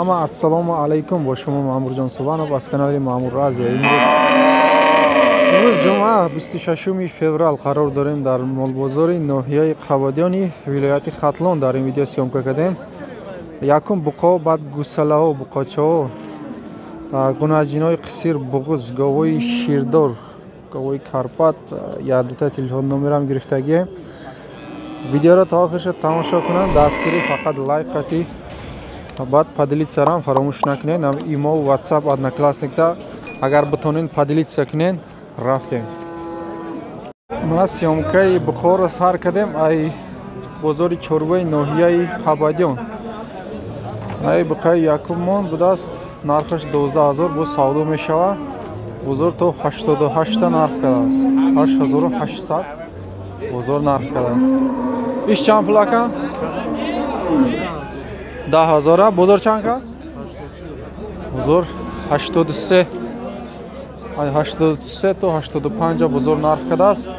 اما السلام علیکم با شما مامور جان سوانو از کانال مامور رازی. امروز جمعه 26 فوریه قرار داریم در مال بازار ناحیه قوادیانی ولایت ختلان در این ویدیو سیوم کردیم. یکم بقا بعد گوساله ها بقاچه ها گوناجینای قصیر بغض گاوای شیردار گاوای کارپات یا دوتا تلفن نمرم گرفتگی. ویدیو را تا آخرش تماشا کنند. دستگیری فقط لایک قطعی بعد پادلیت سرام فراموش نکنین. ایما و واتساپ одноклассник تا اگر بتونین پادلیت سکنین رفتیم. ما سیامکای بخور سر کردیم ای بازار چربای ناحیه قبادیان. ای بقای یکمون بدست نرخش 12000 با سودا میشوه. بازار تو 88 نرخ کرده است. 8800 بازار نرخ کرده است. ایش چند پلاکه؟ 10000. بازار چند که؟ بازار 83. 83 تا 85 بازار نرخ کرده است.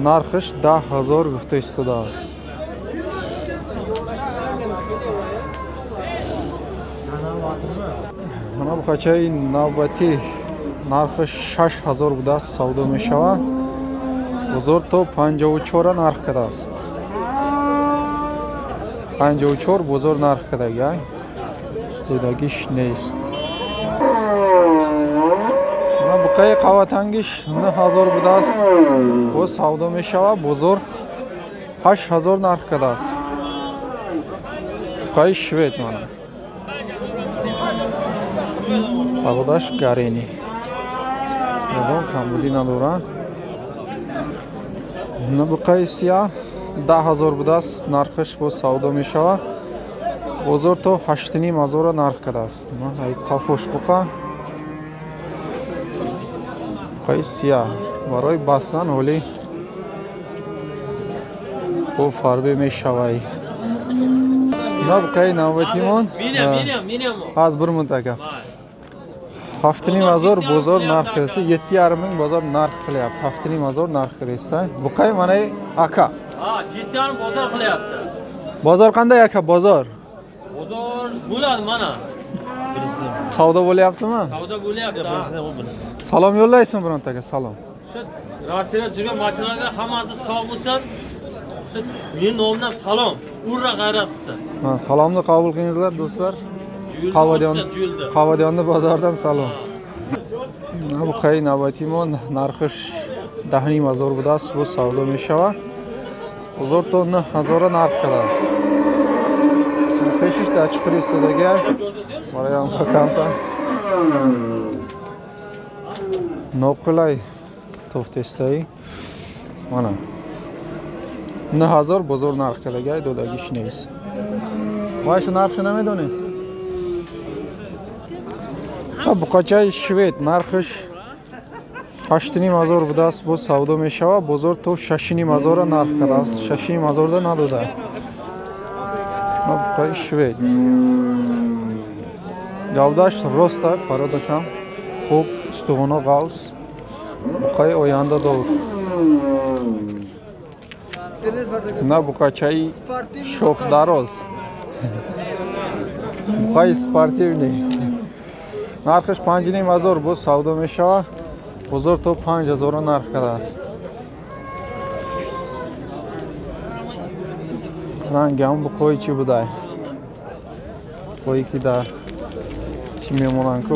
نرخش 10000 گفته ایستاده است. منا بخاچه نوبتی نرخش 6000 بوده است سودا می شود. بازار تو 54 نرخ کرده است. 54 بازار نرخ کرده گای دیدگیش نیست. منا بقای قواتنگیش 9000 بوده است و سودا می شود. بازار 8000 نرخ کرده است. بقای شوید منا پاگوداش گارینی ندارم کمبودی ندارم. نبقای سیاه 10000 بوده است نرخش با سودا می شود. بازار تو 8500 نرخ کرده است. ما ای کافوش بقا بقای سیاه برای بستن ولی با فربه می شود. نبقای نوبتیمون از برمون تکه 7500 بازار نرخ کرده است. 7,500 بازار نرخ کلیابد. 7500 نرخ کرده است. بقای منای اکا 7,500 بازار کلیابد. بازار قنده اکا بازار بولاد مانا سودا بولیابد ما سودا بولیابد. سلام یولlaysan biron taka salom. Rossiyada жүрген машиналарga hammasi sog' bo'lsin. Mening nomimdan salom. Urra g'ayratisi. Salomni qabul qilingizlar do'stlar. Qavadiyonni bozordan salom. Bu qay navbatimon narxish 10500 بوده است bu savdo میشود. بازار تو 9000 narx کرده است. پیشش در چقدر ایستادگی برای هم کمتر نقلای توفتستایی مانا 9000 بازار نرخ کرده دودگیش نیست. وایش نرخش نمیدونی؟ بقاچه شوید نرخش 8500 بوده است با سودا میشود. بازار تو 6500 نرخ کرده است. 6500 نداده. بقای شوید گوداش راست پاراداشم خوب استخوان قوس بقای آینده دور. نه بقاچه شوخ دراز بقای سپارتیونی نرخش 5500 با سودا می شود. بازار تو 5000 نرخ کرده است. رنگ هم بقای چی بوده؟ بقایی که در چی میمونن کو؟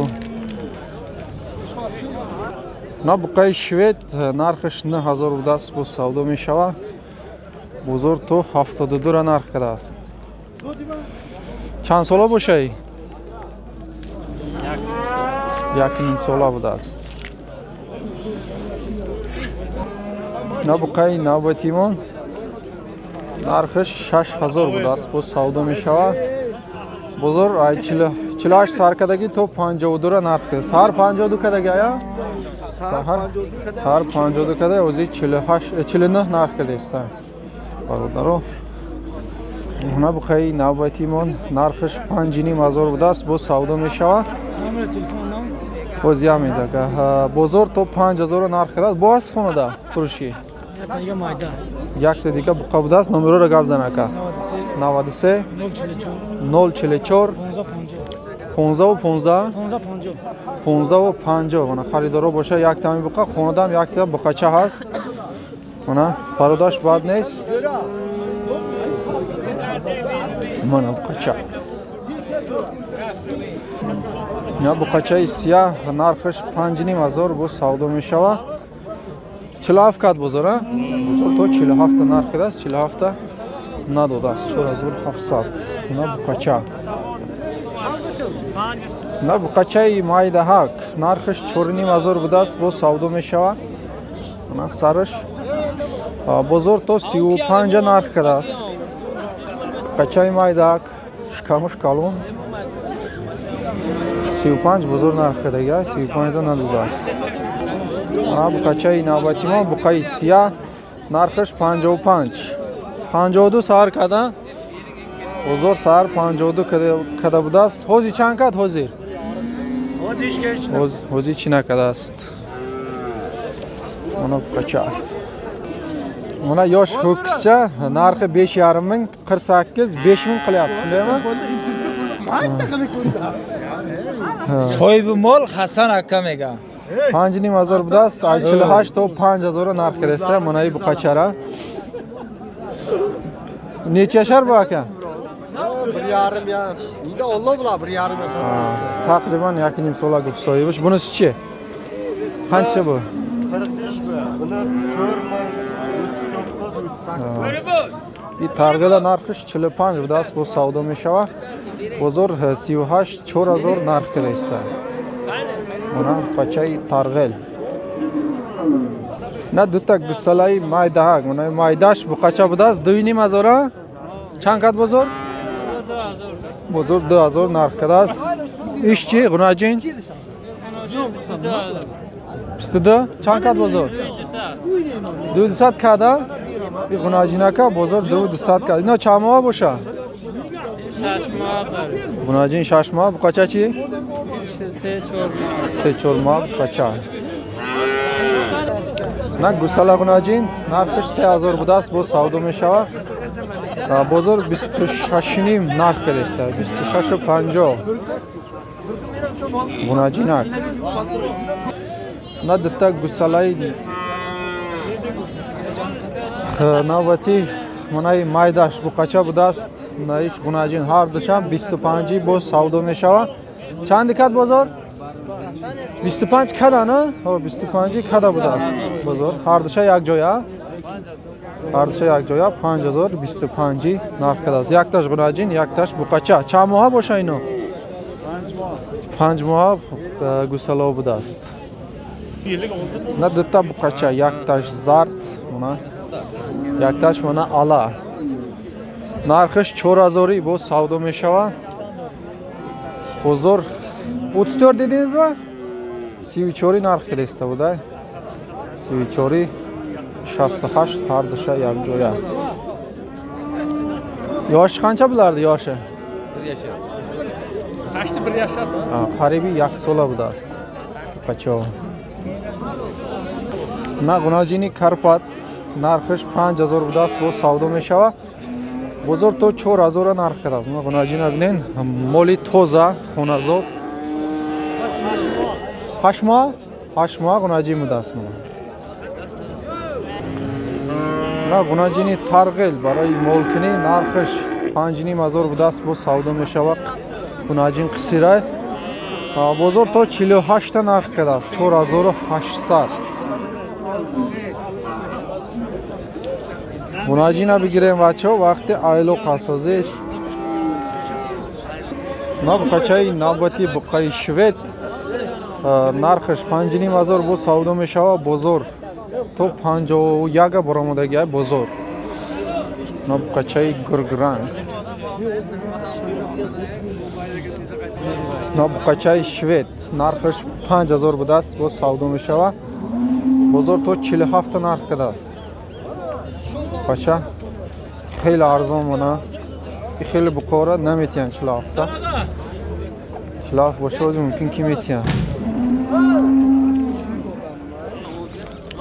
نه بقای شوید نرخش 9000 بوده است با سودا می شود. بازار تو 72 نرخ کرده است. چند ساله باشه؟ یک نیم ساله بوده است. نه بقای نوبتیمون نرخش 6000 بوده است با سودا می شود. بازار 48 سر کدگی تو 52 نرخ کرده. سر 52 کدگی آیا؟ سر 52 کده اوزی 49 نرخ کرده است. برادرو اونا بخوای نوبتیمون نرخش 5500 بوده است با سودا می شود. بازیا میده که بازار تو 5000 نرخ کرده است. باز خونه ده فروشی یک تا دیگه بقا بوده است. نمره رو گفت زنه که 93 044 15 و 50 mana xaridorlar bo'lsa yaktami buqa xonadam yakta buqacha hast mana barodash bad nest mana buqacha ya buqacha siyah narxish 5000 bu savdo meshava 47 kat bozor ha bozor to 47 narxida 47 nadodas 4700 buna buqacha на буқачаи майдаҳак нархиш 4000 будааст бо савдо мешавад на сараш бозор то 35 нарх кардааст буқачаи майдаҳак шикамуш калон 35 бозор нарх кардага 35 та надудааст на буқачаи навбатимон буқаи сия нархиш 55 52 сар када бозор сар 52 када будааст ҳозир чанд кад ҳозир ҳозир чӣ накадааст мана буқача мана ёш ҳӯкисча нархи 5,5 мин 48 5 мин қиlyapti shundaymi соҳиби мол Ҳасан ака мега 5000 будааст 48 то 5000 нарх кадаста манаи буқачара necha yashar bu aka 1,5 yaş. İyi de Allah bula 1,5 yaş. Taqriban yakın sola gibi soymuş. Bunisi-chi? Qancha bu? 45 bu. Buni 4 39 Bir targada narxi 45 budaaст bu savdo meshava. Bozor 38 4000 narx kadaysa. Mana qachai targ'el. Na duta gusalai maydaha, mana maydash bu qacha budaaст 2000 Чанд кад бозор? Бозор 2000 нарх кадааст. Ишчи гунаҷин? 22 чанд кад бозор? 200 када? И гунаҷинака бозор 200 кад. Ино чанд моҳ боша? 6 моҳ. Гунаҷин 6 моҳ, буқача чи? 3-4 моҳ буқача. На гусала гунаҷин нархиш 3000 будааст бо савдо мешавад. Бозор 26 нарх кадеста 26.50 гунаҷинак на дата гусалаи навбати манаи майдаш буқача будааст наиш гунаҷин ҳар душам 25 бо савдо мешавад чанди кад бозор 25 када на 25 када будааст бозор ҳар душа якҷоя ҳардуша якҷоя 5025 нарх кадааст якташ гунаҷин якташ буқача чанд моҳа боша ино 5 моҳа гусало будааст на дута буқача якташ зард мана якташ мана ала нархиш 4000 бо савдо мешавад бозор 34 дедиңизма 34 нарх кадеста будай 34 68 ҳар душа якҷоя ёши қанча бударди ёши 1 яшар 81 яшар қариби 1 сола будааст бачо на гунаҷини карпат нархиш 5000 будааст бо савдо мешавад бозор то 4000 нарх кадааст на гунаҷина бинен моли тоза хоназод 8 моҳ гунаҷин будааст на гунаҷини тарғел барои молкунӣ нархиш 5000 будааст бо савдо мешавад гунаҷин қисира бозор то 48 та нарх кадааст 4800 гунаҷина бигирем бачаҳо вақти айлоқ асозир на буқачаи навбати буқаи швед нархиш 5000 бо савдо мешавад бозор то 51 баромадагиай бозор на буқачаи гургранг на буқачаи швед нархиш 5000 будааст бо савдо мешавад бозор то 47 та нарх кадааст бача хеле арзон мана хеле буқора наметиян 47 та 47 боша ози мумкин ки метиян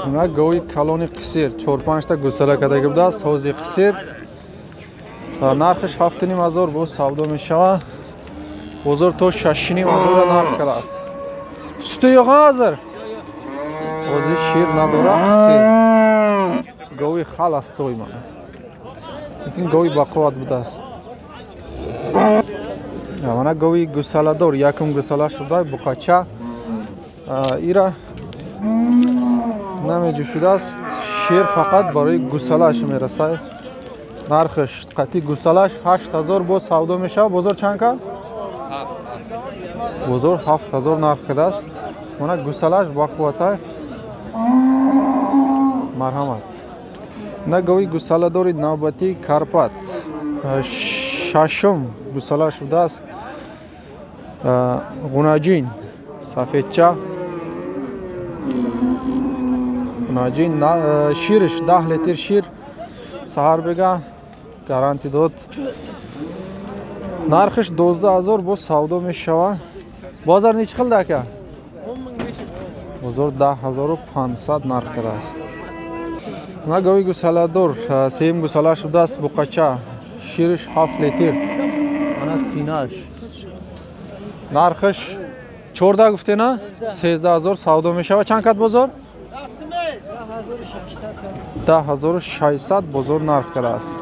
на гои калони қисир 4-5 та гусара кадаги будааст ҳози қисир нархш 7,5 бо савдо мешавад. Бозор то 6,5 нарх кардааст. Сути ёған ҳозир? Ҳозир шир надора қисе. Гови хал аст ой мана. Лекин гови бақувват будааст. Мана гови гусаладор, якум гусала шуда буқача. Ира намеҷӯшидааст. Шир фақат барои гусалаш мерасад. Нархш қати гусалаш 8000 бо савдо мешавад. Бозор чанд кард? Бозор 7000 нарх кардааст. Мана гусалаш бақуввата. Марҳамат. На гови гусаладори навбати Карпат. Шашум гусала шудааст. Гунаҷин сафедча. Гунаҷин ширш 10 литр шир саҳар бега гарантӣ дод. Нархш 12000 бо савдо мешавад. Бозор неч хил дака? Бозор 10500 нарх кардааст. На гови гусаладор сеюм гусала шудааст буқача. Ширш 7 литр. Ана синаш. Нархш 14 гуфтена 13000 савдо мешавад. Чанд кард бозор? 10600 бозор нарх кардааст.